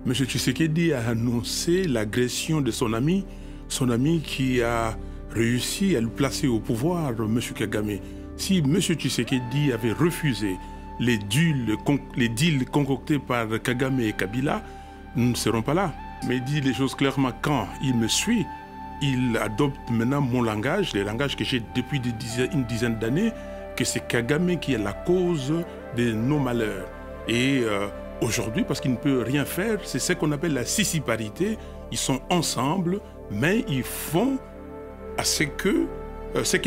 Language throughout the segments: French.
M. Tshisekedi a annoncé l'agression de son ami qui a réussi à le placer au pouvoir, M. Kagame. Si M. Tshisekedi avait refusé les deals concoctés par Kagame et Kabila, nous ne serons pas là. Mais il dit les choses clairement quand il me suit. Il adopte maintenant mon langage, le langage que j'ai depuis une dizaine d'années, que c'est Kagame qui est la cause de nos malheurs. Et aujourd'hui, parce qu'il ne peut rien faire, c'est ce qu'on appelle la sissiparité. Ils sont ensemble, mais ils font à ce que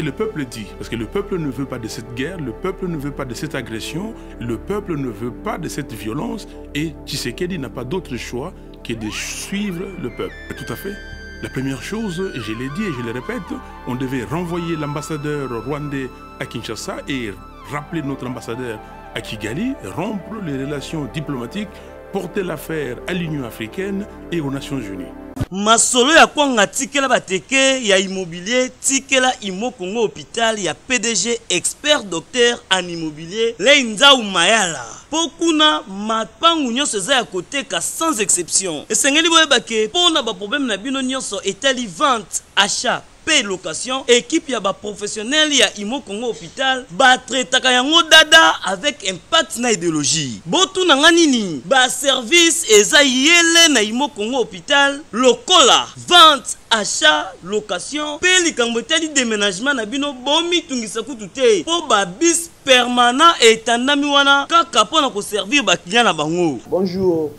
le peuple dit. Parce que le peuple ne veut pas de cette guerre, le peuple ne veut pas de cette agression, le peuple ne veut pas de cette violence. Et Tshisekedi n'a pas d'autre choix que de suivre le peuple. Tout à fait. La première chose, et je l'ai dit et je le répète, on devait renvoyer l'ambassadeur rwandais à Kinshasa et rappeler notre ambassadeur à Kigali, rompre les relations diplomatiques, porter l'affaire à l'Union africaine et aux Nations Unies. Masolo ya kwanga tikela bateke ya immobilier tikela Imo Congo hôpital ya PDG expert docteur en immobilier Leinzau Mayala. Pokuna mapangu nyonso za ya koteka sans exception. Esengeli boyebake pona ba problème na bino nyonso etali vente, achat, paie location, équipe ya ba professionnel ya Imo Congo hôpital ba traitaka yango dada avec impact na idéologie. Botu na nganini ba service eza yele na Imo Congo hôpital lokola vente, achat, location, paie likambo etali déménagement na bino bomi tungisa kutu te po ba bis permanent etandami wana kaka pona ko servir ba client na bango. Bonjour,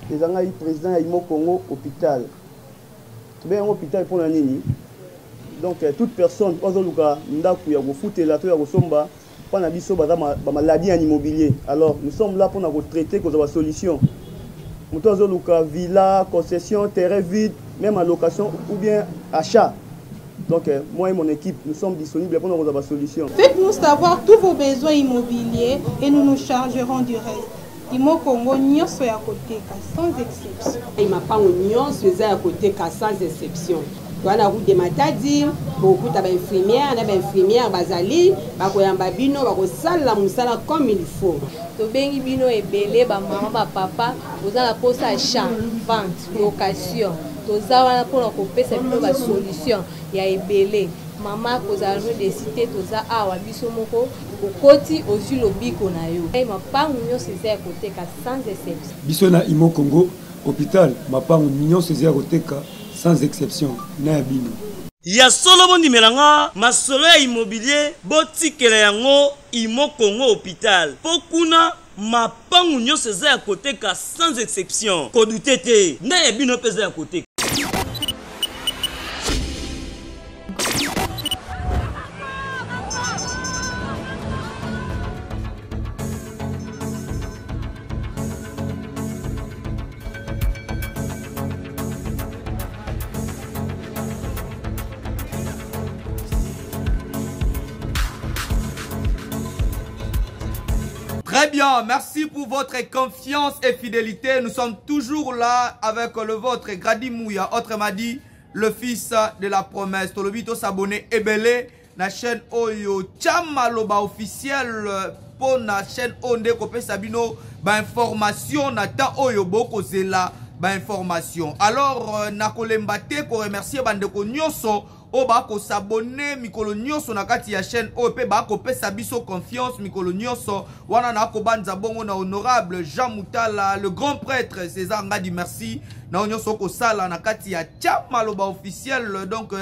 les angai président ya Imo Congo hôpital. Tube yango hôpital pona nini? Donc toute personne ozoluka ndaku ya kofutela to ya kosomba pana biso baza ba maladie en immobilier. Alors nous sommes là pour na traiter cause ba solution. Muto ozoluka villa, concession, terrain vide, même en location ou bien achat. Donc moi et mon équipe nous sommes disponibles pour nous avoir solution. Faites-nous savoir tous vos besoins immobiliers et nous nous chargerons du reste. Imo Congo nyonso ya koteka sans exception. Mapango nyonso eza ya koteka sans exception. Voilà route de Matadi, beaucoup d'infirmières, d'infirmières bazali, bakoyamba bino bakosala musala comme il faut. To bengi bino ebele ba maman ba papa, ozala posa achat, vente, location. Toza wana pona kopesa bino ba solution ya ebele. Mama kozala no de cité toza awa biso moko okoti ozu lobiko na yo. Ay mapangu nyonso eza koteka sans exception. Biso na Imo Congo hôpital, mapangu nyonso eza koteka sans exception na bino. Ya solo bondi melanga masolo ya immobilier botikela yango Imo Congo hôpital. Pokuna mapangu nyonso eza ya koteka sans exception. Kodutete na ya bino peza ya koteka. Très bien, merci pour votre confiance et fidélité. Nous sommes toujours là avec le vôtre Grady Mouya, autrement dit, le fils de la promesse. Tolobito s'abonner ebele na chaîne Oyo Chamaloba officiel pour na chaîne Onde Kopé Sabino ba information na ta Oyo Boko Zela ba information. Alors na kolembate ko remercier bandeko nyonso o ba ko s'abonner mikolo nyonso na kati ya chaîne OP ba ko pesa biso confiance mikolo nyonso wana na ko banza bongo na honorable Jean Moutala le grand prêtre César Ngadi merci na nyonso ko sala na kati ya Chamaloba officiel. Donc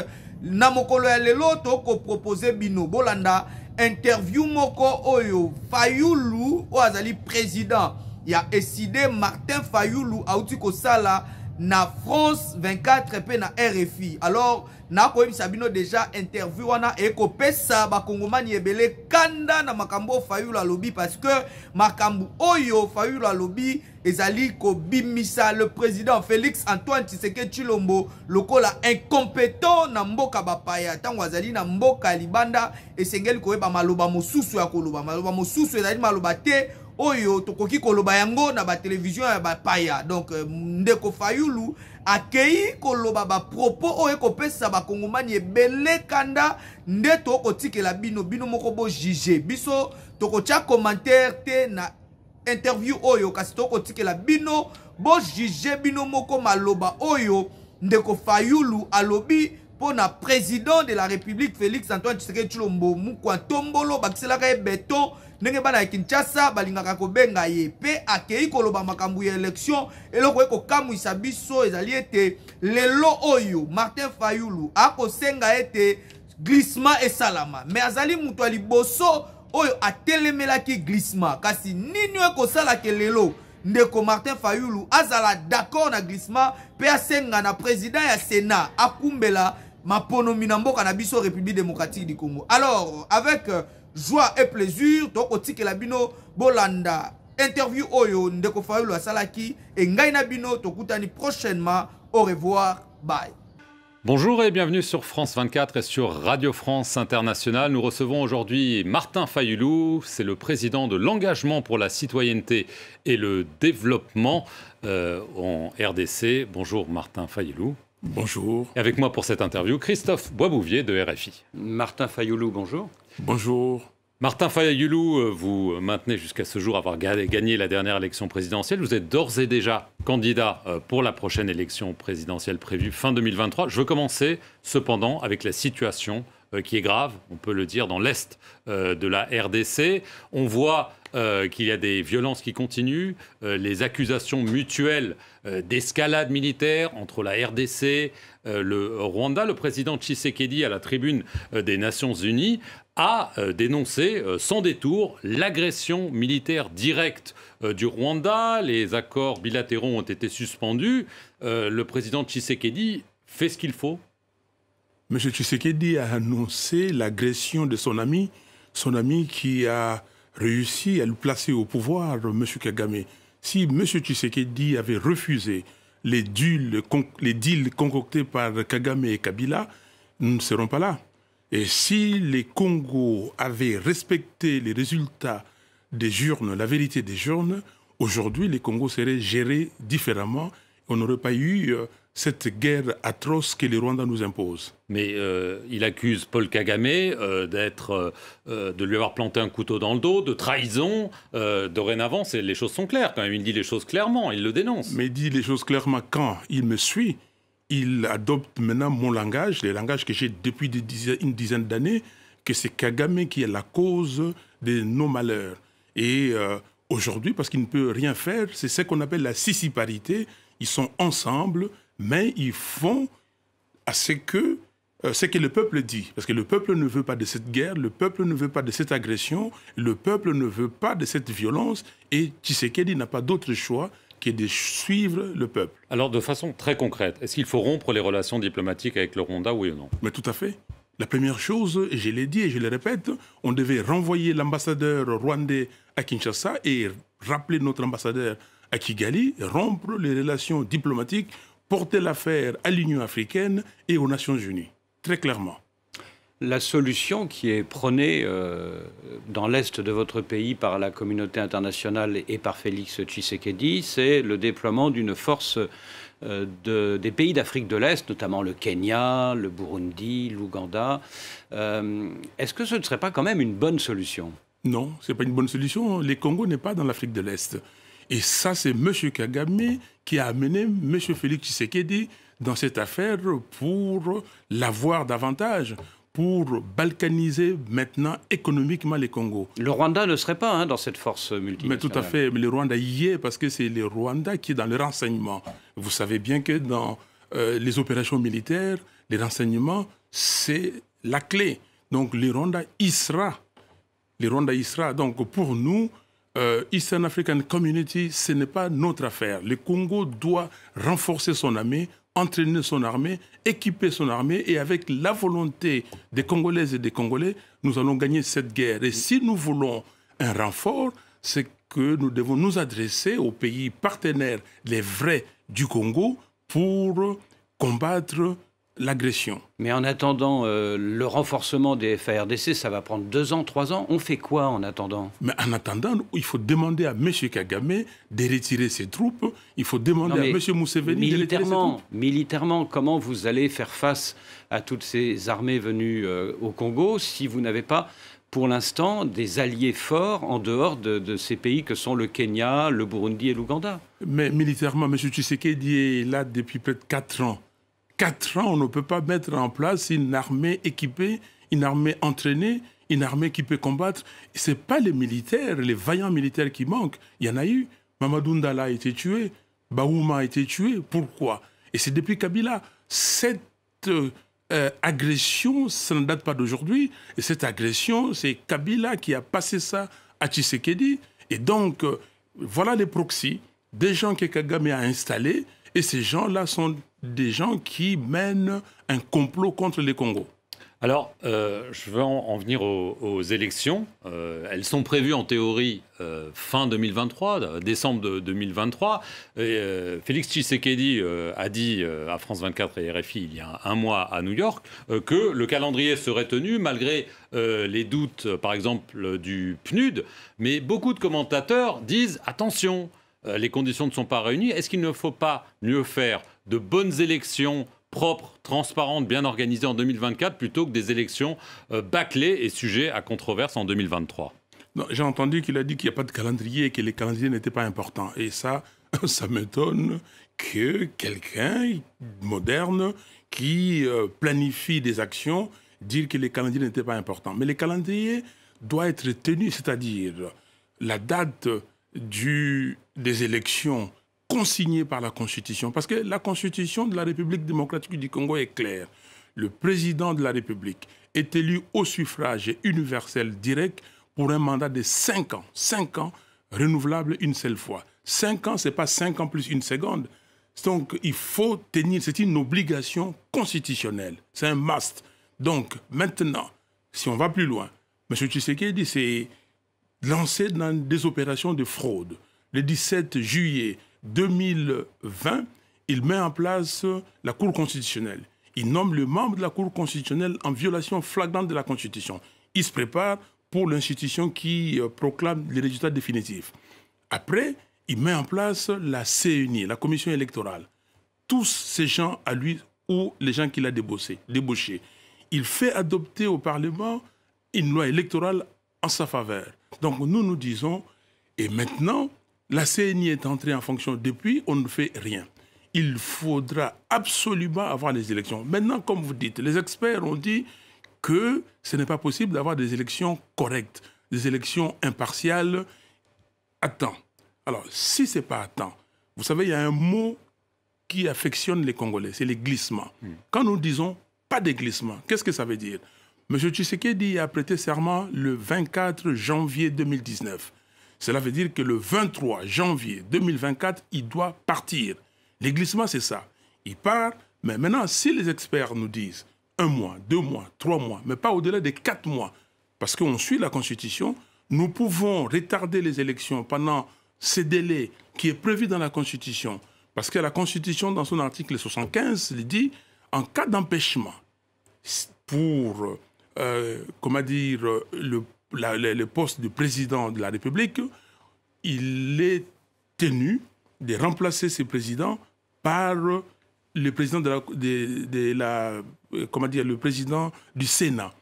na mokolo ya lelo to ko proposer bino bolanda interview moko oyo Fayulu o azali président ya Eside Martin Fayulu auti ko sala na France 24 pe na RFI. Alors na ko sabino déjà interview wana e ko pesa ba kongomani ebele kanda na makambo Fayulu alobi parce que makambo oyo Fayulu alobi ezali ko bimisa le président Félix Antoine Tshisekedi Tshilombo lokola incompétent na mboka bapaya tango azali na mboka libanda esengeli ko eba maloba mosusu ya koloba maloba mosusu ezali maloba te oyo tokoki koloba yango na ba télévision ya bapaya. Donc ndeko Fayulu akei koloba ba propos oyo kopesa ba kongomani ebele kanda nde tokotikela bino bino moko bo juger biso tokotia commentaire te na interview oyo kasi tokotikela bino bo juge bino moko maloba oyo ndeko Fayulu alobi pona président de la République Félix Antoine Tshisekedi Tshilombo mukwa tombolo bakiselaka béton ndenge bana ya Kinshasa balingaka kobenga ye pe akei koloba makambu ya élection eloko eko kamwisa biso ezali ete lelo oyo Martin Fayulu akosenga ete glissement esalama mais azali mutu aliboso oyo atelemelaki glissement kasi nini ekosalaka lelo ndeko Martin Fayulu azala d'accord na glissement pe asenga na président ya Sénat akumbela maponomi na mboka na biso République démocratique du Congo. Alors avec joie et plaisir tokotiki la bino bolanda interview oyo ndeko Fayulu asalaki et ngai na bino tokutani prochainement. Au revoir, bye. Bonjour et bienvenue sur France 24 et sur Radio France Internationale. Nous recevons aujourd'hui Martin Fayulu, c'est le président de l'engagement pour la citoyenneté et le développement en RDC. Bonjour Martin Fayulu. Bonjour. Et avec moi pour cette interview, Christophe Boisbouvier de RFI. Martin Fayulu, bonjour. Bonjour. Martin Fayulu, vous maintenez jusqu'à ce jour avoir gagné la dernière élection présidentielle. Vous êtes d'ores et déjà candidat pour la prochaine élection présidentielle prévue fin 2023. Je veux commencer cependant avec la situation qui est grave, on peut le dire, dans l'Est de la RDC. On voit qu'il y a des violences qui continuent, les accusations mutuelles d'escalade militaire entre la RDC, le Rwanda. Le président Tshisekedi, à la tribune des Nations Unies, a dénoncé sans détour l'agression militaire directe du Rwanda. Les accords bilatéraux ont été suspendus. Le président Tshisekedi fait ce qu'il faut. M. Tshisekedi a annoncé l'agression de son ami qui a réussi à le placer au pouvoir, M. Kagame. Si M. Tshisekedi avait refusé les deals concoctés par Kagame et Kabila, nous ne serons pas là. Et si les Congos avaient respecté les résultats des urnes, la vérité des urnes, aujourd'hui les Congos seraient gérés différemment. On n'aurait pas eu cette guerre atroce que les Rwandais nous imposent. Mais il accuse Paul Kagame de lui avoir planté un couteau dans le dos, de trahison. Dorénavant, les choses sont claires quand même. Il dit les choses clairement, il le dénonce. Mais il dit les choses clairement quand il me suit. Il adopte maintenant mon langage, le langage que j'ai depuis une dizaine d'années, que c'est Kagame qui est la cause de nos malheurs. Et aujourd'hui, parce qu'il ne peut rien faire, c'est ce qu'on appelle la sissiparité. Ils sont ensemble, mais ils font à ce que le peuple dit. Parce que le peuple ne veut pas de cette guerre, le peuple ne veut pas de cette agression, le peuple ne veut pas de cette violence. Et Tshisekedi n'a pas d'autre choix que de suivre le peuple. Alors, de façon très concrète, est-ce qu'il faut rompre les relations diplomatiques avec le Rwanda, oui ou non? Mais tout à fait. La première chose, et je l'ai dit et je le répète, on devait renvoyer l'ambassadeur rwandais à Kinshasa et rappeler notre ambassadeur à Kigali, rompre les relations diplomatiques, porter l'affaire à l'Union africaine et aux Nations Unies, très clairement. La solution qui est prônée dans l'Est de votre pays par la communauté internationale et par Félix Tshisekedi, c'est le déploiement d'une force des pays d'Afrique de l'Est, notamment le Kenya, le Burundi, l'Ouganda. Est-ce que ce ne serait pas quand même une bonne solution? Non, ce n'est pas une bonne solution. Le Congo n'est pas dans l'Afrique de l'Est. Et ça, c'est M. Kagame qui a amené M. Félix Tshisekedi dans cette affaire pour l'avoir davantage, pour balkaniser maintenant économiquement les Congos. Le Rwanda ne serait pas dans cette force multinationale. Mais tout à fait, mais le Rwanda y est parce que c'est le Rwanda qui est dans le renseignement. Vous savez bien que dans les opérations militaires, les renseignements, c'est la clé. Donc le Rwanda y sera. Le Rwanda y sera. Donc pour nous, Eastern African Community, ce n'est pas notre affaire. Le Congo doit renforcer son armée, entraîner son armée, équiper son armée, et avec la volonté des Congolaises et des Congolais, nous allons gagner cette guerre. Et si nous voulons un renfort, c'est que nous devons nous adresser aux pays partenaires, les vrais du Congo, pour combattre l'agression. Mais en attendant le renforcement des FARDC, ça va prendre 2 ans, 3 ans. On fait quoi en attendant? Mais en attendant, il faut demander à M. Kagame de retirer ses troupes. Il faut demander à M. Museveni de retirer ses troupes. Militairement, comment vous allez faire face à toutes ces armées venues au Congo si vous n'avez pas, pour l'instant, des alliés forts en dehors de ces pays que sont le Kenya, le Burundi et l'Ouganda? Mais militairement, M. Tshisekedi est là depuis près de 4 ans. 4 ans, on ne peut pas mettre en place une armée équipée, une armée entraînée, une armée qui peut combattre. Ce n'est pas les militaires, les vaillants militaires qui manquent. Il y en a eu. Mamadou Ndala a été tué. Baouma a été tué. Pourquoi? Et c'est depuis Kabila. Cette agression, ça ne date pas d'aujourd'hui. Et cette agression, c'est Kabila qui a passé ça à Tshisekedi. Et donc, voilà les proxys, des gens que Kagame a installés. Et ces gens-là sont des gens qui mènent un complot contre les Congos. Alors, je veux en venir aux élections. Elles sont prévues en théorie fin 2023, décembre 2023. Félix Tshisekedi a dit à France 24 et RFI il y a un mois à New York que le calendrier serait tenu malgré les doutes, par exemple, du PNUD. Mais beaucoup de commentateurs disent « Attention, les conditions ne sont pas réunies. Est-ce qu'il ne faut pas mieux faire de bonnes élections propres, transparentes, bien organisées en 2024 plutôt que des élections bâclées et sujets à controverse en 2023 ?» J'ai entendu qu'il a dit qu'il n'y a pas de calendrier et que les calendriers n'étaient pas importants. Et ça m'étonne que quelqu'un moderne qui planifie des actions dire que les calendriers n'étaient pas importants. Mais les calendriers doivent être tenus, c'est-à-dire la date des élections consignées par la Constitution. Parce que la Constitution de la République démocratique du Congo est claire. Le président de la République est élu au suffrage universel direct pour un mandat de 5 ans. 5 ans, renouvelable une seule fois. 5 ans, ce n'est pas 5 ans plus une seconde. Donc, il faut tenir, c'est une obligation constitutionnelle. C'est un must. Donc, maintenant, si on va plus loin, M. Tshisekedi s'est lancé dans des opérations de fraude. Le 17 juillet 2020, il met en place la Cour constitutionnelle. Il nomme le membre de la Cour constitutionnelle en violation flagrante de la Constitution. Il se prépare pour l'institution qui proclame les résultats définitifs. Après, il met en place la CENI, la Commission électorale. Tous ces gens à lui ou les gens qu'il a débauchés. Il fait adopter au Parlement une loi électorale en sa faveur. Donc nous, nous disons, et maintenant, la CENI est entrée en fonction depuis, on ne fait rien. Il faudra absolument avoir les élections. Maintenant, comme vous dites, les experts ont dit que ce n'est pas possible d'avoir des élections correctes, des élections impartiales à temps. Alors, si ce n'est pas à temps, vous savez, il y a un mot qui affectionne les Congolais, c'est les glissements. Quand nous disons pas de glissement, qu'est-ce que ça veut dire? M. Tshisekedi a prêté serment le 24 janvier 2019. Cela veut dire que le 23 janvier 2024, il doit partir. Les glissements, c'est ça. Il part, mais maintenant, si les experts nous disent 1 mois, 2 mois, 3 mois, mais pas au-delà de 4 mois, parce qu'on suit la Constitution, nous pouvons retarder les élections pendant ce délai qui est prévu dans la Constitution. Parce que la Constitution, dans son article 75, il dit, en cas d'empêchement pour, le poste de président de la République, il est tenu de remplacer ce président par le président le président du Sénat.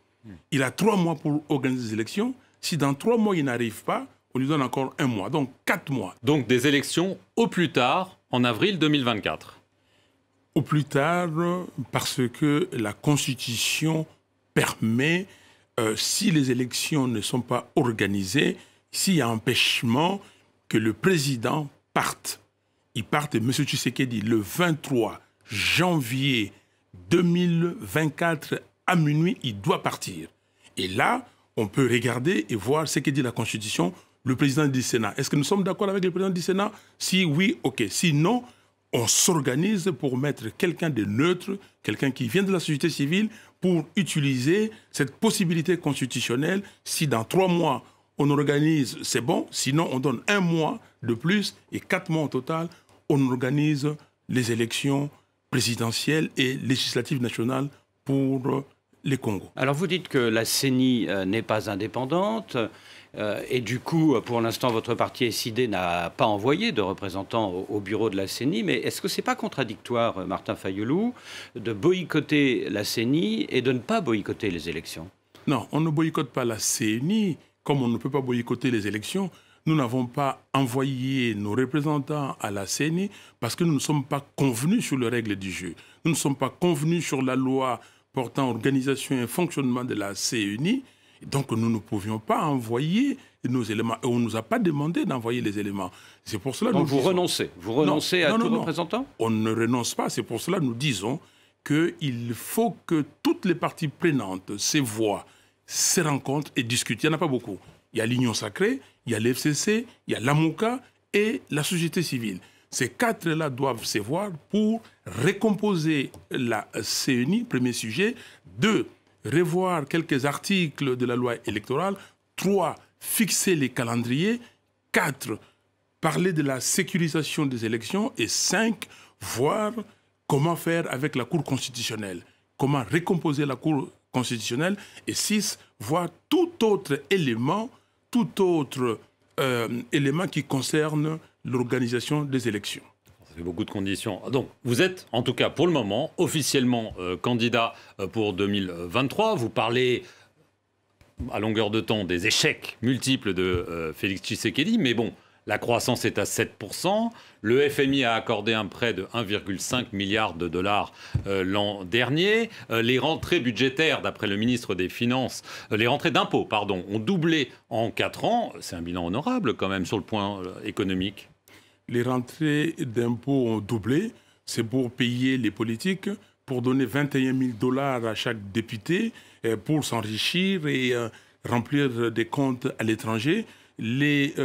Il a 3 mois pour organiser des élections. Si dans 3 mois, il n'arrive pas, on lui donne encore 1 mois, donc 4 mois. Donc des élections au plus tard, en avril 2024. Au plus tard, parce que la Constitution permet, si les élections ne sont pas organisées, s'il y a empêchement, que le président parte. Il part, M. Tshisekedi, le 23 janvier 2024 à minuit, il doit partir. Et là, on peut regarder et voir ce que dit la Constitution, le président du Sénat. Est-ce que nous sommes d'accord avec le président du Sénat? Si oui, ok. Sinon, on s'organise pour mettre quelqu'un de neutre, quelqu'un qui vient de la société civile, pour utiliser cette possibilité constitutionnelle. Si dans 3 mois, on organise, c'est bon. Sinon, on donne 1 mois de plus et 4 mois au total, on organise les élections présidentielles et législatives nationales pour les Congos. Alors vous dites que la CENI n'est pas indépendante et du coup, pour l'instant, votre parti SID n'a pas envoyé de représentants au bureau de la CENI, mais est-ce que ce n'est pas contradictoire, Martin Fayulu, de boycotter la CENI et de ne pas boycotter les élections? Non, on ne boycotte pas la CENI, comme on ne peut pas boycotter les élections. nous n'avons pas envoyé nos représentants à la CENI parce que nous ne sommes pas convenus sur les règles du jeu. Nous ne sommes pas convenus sur la loi portant organisation et fonctionnement de la CENI. Donc nous ne pouvions pas envoyer nos éléments. Et on ne nous a pas demandé d'envoyer les éléments. C'est pour cela que donc vous renoncez. Vous renoncez à tout représentant? On ne renonce pas. C'est pour cela que nous disons qu'il faut que toutes les parties prenantes se voient, se rencontrent et discutent. Il n'y en a pas beaucoup. Il y a l'Union Sacrée, il y a l'FCC, il y a l'AMOCA et la société civile. Ces quatre-là doivent se voir pour recomposer la CENI, premier sujet. 2, revoir quelques articles de la loi électorale. 3, fixer les calendriers. 4, parler de la sécurisation des élections. Et 5, voir comment faire avec la Cour constitutionnelle. Comment recomposer la Cour constitutionnelle. Et 6, voir tout autre élément qui concerne l'organisation des élections. Ça fait beaucoup de conditions. Donc, vous êtes, en tout cas pour le moment, officiellement candidat pour 2023. Vous parlez à longueur de temps des échecs multiples de Félix Tshisekedi, mais bon, la croissance est à 7%. Le FMI a accordé un prêt de 1,5 milliard de dollars l'an dernier. Les rentrées budgétaires, d'après le ministre des Finances, les rentrées d'impôts, pardon, ont doublé en 4 ans. C'est un bilan honorable quand même sur le point économique. Les rentrées d'impôts ont doublé. C'est pour payer les politiques, pour donner 21 000 dollars à chaque député, pour s'enrichir et remplir des comptes à l'étranger. Les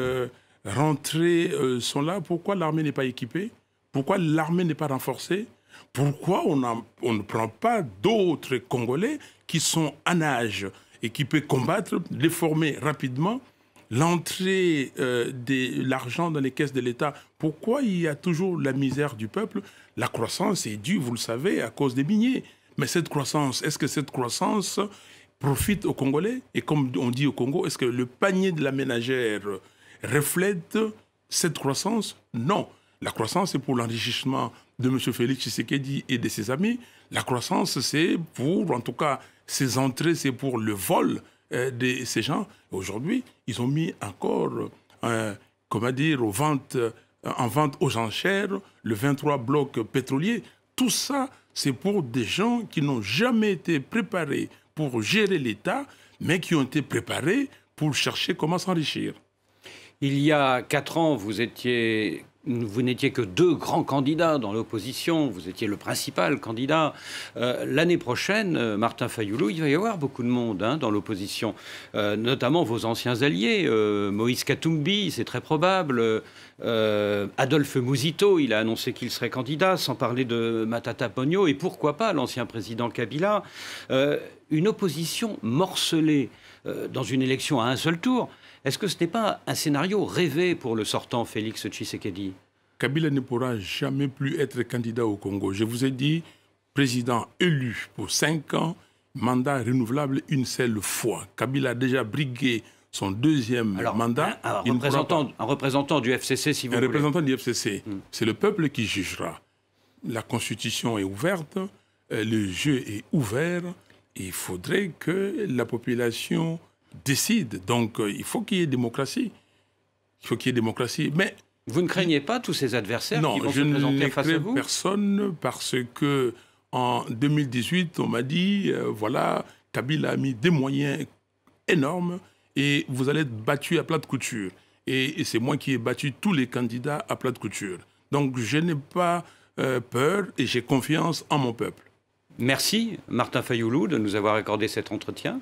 rentrées sont là. Pourquoi l'armée n'est pas équipée? Pourquoi l'armée n'est pas renforcée? Pourquoi on ne prend pas d'autres Congolais qui sont en âge et qui peuvent combattre, les former rapidement? L'entrée de l'argent dans les caisses de l'État, pourquoi il y a toujours la misère du peuple? La croissance est due, vous le savez, à cause des miniers. Mais cette croissance, est-ce que cette croissance profite aux Congolais? Et comme on dit au Congo, est-ce que le panier de la ménagère reflète cette croissance? Non. La croissance, c'est pour l'enrichissement de M. Félix Tshisekedi et de ses amis. La croissance, c'est pour, en tout cas, ses entrées, c'est pour le vol de ces gens. Aujourd'hui, ils ont mis encore, comment dire, en vente aux enchères, le 23 blocs pétroliers. Tout ça, c'est pour des gens qui n'ont jamais été préparés pour gérer l'État, mais qui ont été préparés pour chercher comment s'enrichir. Il y a 4 ans, vous n'étiez que 2 grands candidats dans l'opposition. Vous étiez le principal candidat. L'année prochaine, Martin Fayulu, il va y avoir beaucoup de monde dans l'opposition, notamment vos anciens alliés. Moïse Katumbi, c'est très probable. Adolphe Muzito, il a annoncé qu'il serait candidat, sans parler de Matata Ponyo. Et pourquoi pas l'ancien président Kabila. Une opposition morcelée dans une élection à un seul tour. Est-ce que ce n'est pas un scénario rêvé pour le sortant Félix Tshisekedi? Kabila ne pourra jamais plus être candidat au Congo. Je vous ai dit, président élu pour 5 ans, mandat renouvelable une seule fois. Kabila a déjà brigué son 2e mandat. Un représentant du FCC, si vous voulez. Un représentant du FCC. C'est le peuple qui jugera. La Constitution est ouverte, le jeu est ouvert. Il faudrait que la population décide. Donc, il faut qu'il y ait démocratie. Il faut qu'il y ait démocratie. Mais vous ne craignez pas tous ces adversaires qui vont se présenter face à vous? Non, je ne crains personne parce que en 2018, on m'a dit, voilà, Kabila a mis des moyens énormes et vous allez être battu à plat de couture. Et c'est moi qui ai battu tous les candidats à plat de couture. Donc, je n'ai pas peur et j'ai confiance en mon peuple. Merci, Martin Fayulu, de nous avoir accordé cet entretien.